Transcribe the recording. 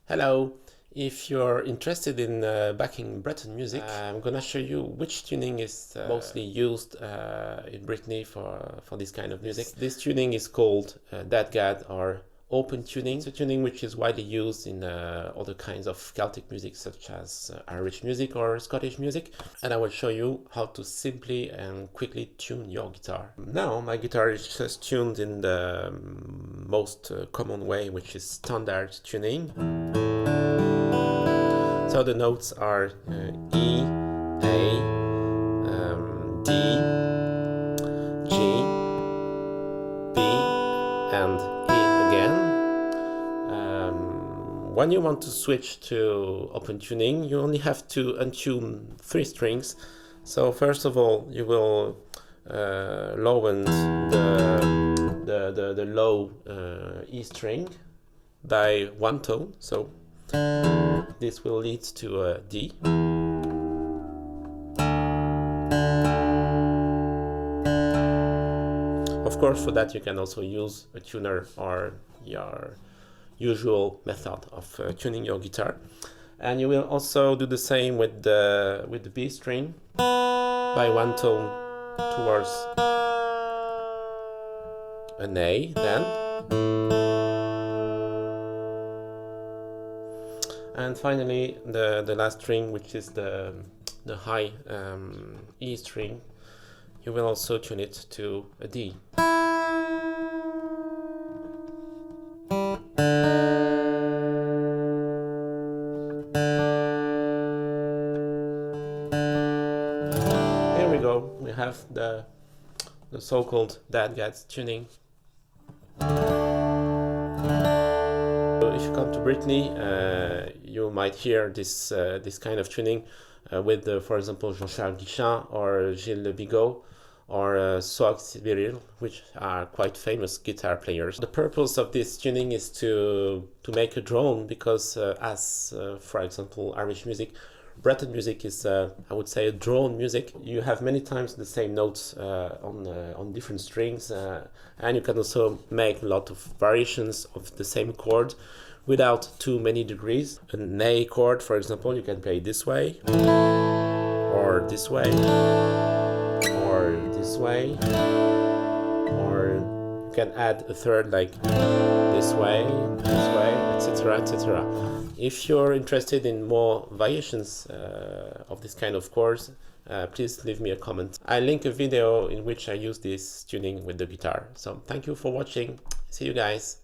Hello! If you're interested in backing Breton music, I'm gonna show you which tuning is mostly used in Brittany for this kind of music. This tuning is called DADGAD or open tuning. It's a tuning which is widely used in other kinds of Celtic music such as Irish music or Scottish music, and I will show you how to simply and quickly tune your guitar. Now my guitar is just tuned in the most common way, which is standard tuning. So the notes are E, A, D, G, B, and E again. When you want to switch to open tuning, you only have to untune 3 strings. So first of all, you will lower the low E string by 1 tone. So this will lead to a D. Of course, for that you can also use a tuner or your usual method of tuning your guitar. And you will also do the same with the B string by 1 tone towards an A then. And finally, the last string, which is the high E string, you will also tune it to a D. Here we go. We have the so-called DADGAD tuning. If you come to Brittany, you might hear this kind of tuning with, for example, Jean-Charles Guichin or Gilles Le Bigot or Soax Viril, which are quite famous guitar players. The purpose of this tuning is to make a drone, because as, for example, Irish music, Breton music is, I would say, a drone music. You have many times the same notes on different strings, and you can also make a lot of variations of the same chord without too many degrees. An A chord, for example, you can play this way, or this way, or this way, or you can add a third like this way, etc., etc. If you're interested in more variations of this kind of chords, please leave me a comment. I link a video in which I use this tuning with the guitar. So thank you for watching. See you guys.